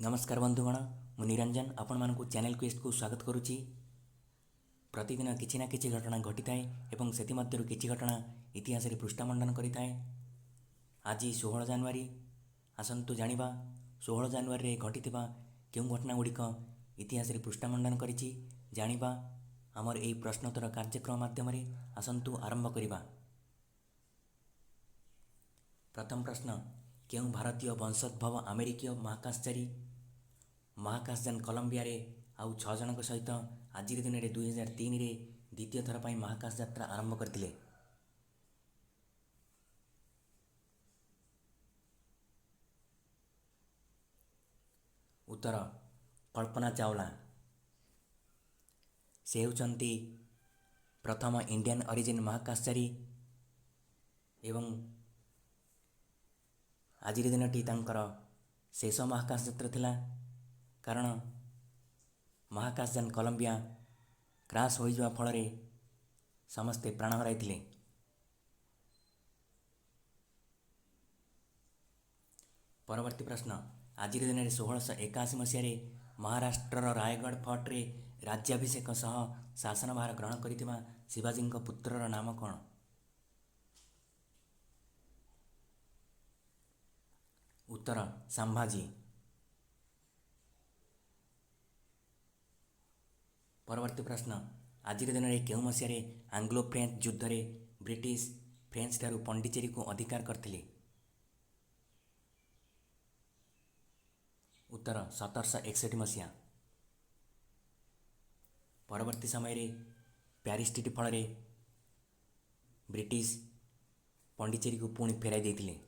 नमस्कार बंधुगण मु निरंजन आपण मानक चैनल क्वेस्ट को स्वागत करुच्ची। प्रतिदिन किसी ना किसी घटना घटी थाए एवं से किसी घटना इतिहास रे पृष्ठामंडन करि थाए। आज 16 जानुआरी आसतु जानिबा 16 जानुआरी रे घटिथिबा केउं घटना गुड़िक इतिहास रे पृष्ठामंडन करिछि जानिबा हमर एई प्रश्नोत्तर कार्यक्रम माध्यम रे आसतु आरंभ करिबा। प्रथम प्रश्न केउं भारतीय वंशोद्भव अमेरिकीय महाकाशयान कोलंबिया रे आउ 6 जनक सहित आज दिन में 2003 रे द्वितीय थर पर महाकाश यात्रा आरंभ करथिले। उत्तर कल्पना चावला। से होचंती प्रथम इंडियन ओरिजिन महाकाशचारी एवं आज दिनटी तांकर शेष महाकाश यात्रा थिला कारण महाकाशयान कोलंबिया क्रैश हो जावा फल समस्ते प्राण हराइथिले। परवर्ती प्रश्न आज दिन में 1681 मसीह महाराष्ट्र रायगढ़ फोर्ट रे राज्याभिषेक सह शासन भार ग्रहण करिथिबा शिवाजी पुत्रर नाम कौन? उत्तर संभाजी। परवर्ती प्रश्न आज दिन में केउं मसीह आंग्लो फ्रेंच युद्ध रे ब्रिटिश फ्रेंच ठारू पंडिचेरी को अधिकार करथिले? उत्तर 1761 मसीहा। परवर्ती समय रे प्यारिस ट्रीटी फल ब्रिटिश पंडिचेरी को पुणी फेराई देथिले।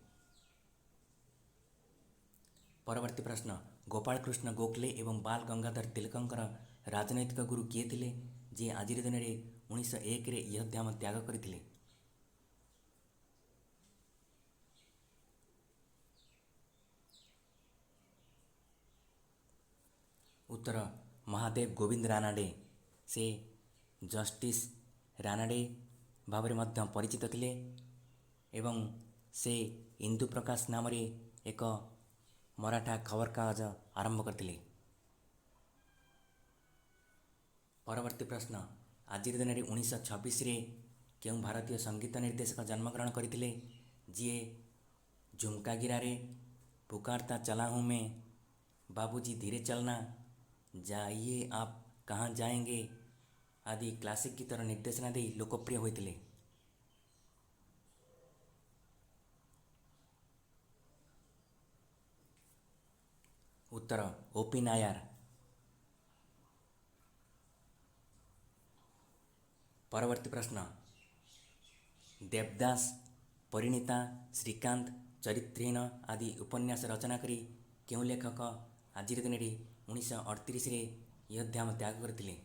परवर्ती प्रश्न गोपाल कृष्ण गोखले एवं बाल गंगाधर तिलकंकर राजनैतिक गुरु किए थिले जे आज दिन में 1901 रे यह ध्यान त्याग करथिले? उत्तर महादेव गोविंद रानाडे। से जस्टिस रानाडे भाव में परिचित थिले एवं से इंदु प्रकाश नाम रे एक मराठा खबर कागज आरंभ करथिले। परवर्ती प्रश्न आज दिन में 1926 रे केउं भारतीय संगीत निर्देशक जन्मग्रहण करथिले जी झुमका गिरा रे पुकारता चला हूँ मैं, बाबूजी धीरे चलना, जाइए आप कहाँ जाएंगे आदि क्लासिक गीतर निर्देशना दे लोकप्रिय होइथिले? उत्तर ओपी नायर। परवर्ती प्रश्न देवदास परिणीता श्रीकांत चरित्रहीन आदि उपन्यास रचना करी केउं लेखक आज दिन में 1938 रे यह ध्यान त्याग करथिले?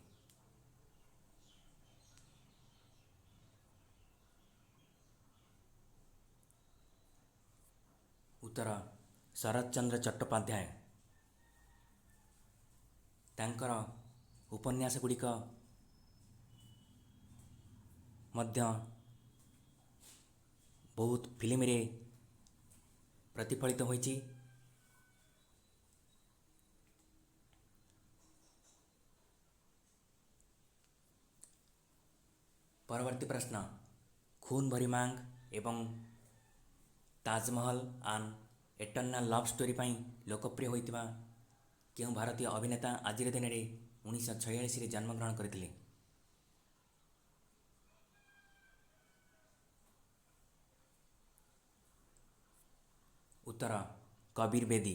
उत्तर शरत चंद्र चट्टोपाध्याय। तांकर उपन्यास गुड़िक मध्य बहुत फिल्म रे प्रतिफलित होइछि। परवर्ती प्रश्न खून भरी मांग एवं ताजमहल आन एटर्नल लव स्टोरी पाई लोकप्रिय होइतिबा केउं भारतीय अभिनेता आज दिन में 1946 रे जन्मग्रहण करथिले? उत्तर कबीर बेदी।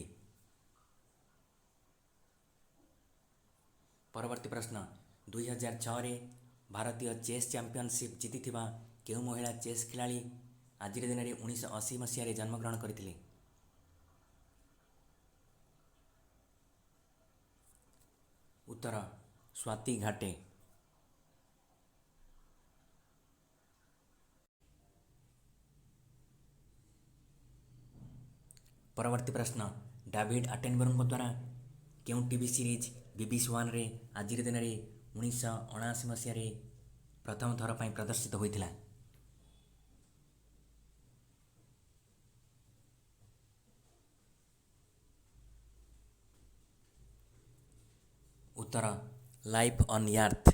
परवर्ती प्रश्न 2006 रे भारतीय चेस चैंपियनशिप जीतिथिबा केउं महिला चेस खिलाड़ी आज दिन में 1980 मसीह जन्मग्रहण करथिले? उत्तर स्वाति घाटे। परवर्ती प्रश्न डेविड आटेनबरो द्वारा केउं टीवी सीरीज BBC वन रे आज दिन में 1979 मसीह प्रथम थर पर प्रदर्शित होइथिला? उत्तर लाइफ ऑन अर्थ।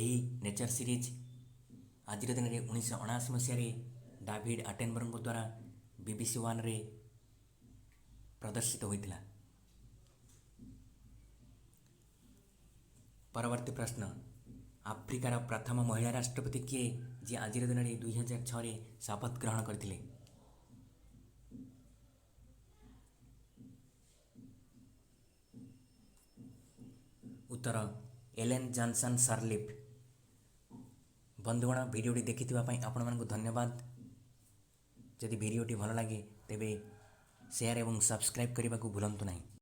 ଏହି ନେଚର ସିରିଜ୍ ଆଜିର ଦିନରେ 1979 ମସିହାରେ ଡାଭିଡ୍ ଆଟେନବରୋଙ୍କ ଦ୍ୱାରା BBC ୱାନ୍ରେ ପ୍ରଦର୍ଶିତ ହୋଇଥିଲା। ପରବର୍ତ୍ତୀ ପ୍ରଶ୍ନ, ଆଫ୍ରିକାର ପ୍ରଥମ ମହିଳା ରାଷ୍ଟ୍ରପତି କିଏ ଯିଏ ଆଜିର ଦିନରେ 2006ରେ ଶପଥ ଗ୍ରହଣ କରିଥିଲେ? ଉତ୍ତର ଏଲେନ୍ ଜନସନ୍ ସର୍ଲିଫ୍। ବନ୍ଧୁଗଣ, ଭିଡ଼ିଓଟି ଦେଖିଥିବା ପାଇଁ ଆପଣମାନଙ୍କୁ ଧନ୍ୟବାଦ। ଯଦି ଭିଡ଼ିଓଟି ଭଲ ଲାଗେ ତେବେ ସେୟାର ଏବଂ ସବସ୍କ୍ରାଇବ୍ କରିବାକୁ ଭୁଲନ୍ତୁ ନାହିଁ।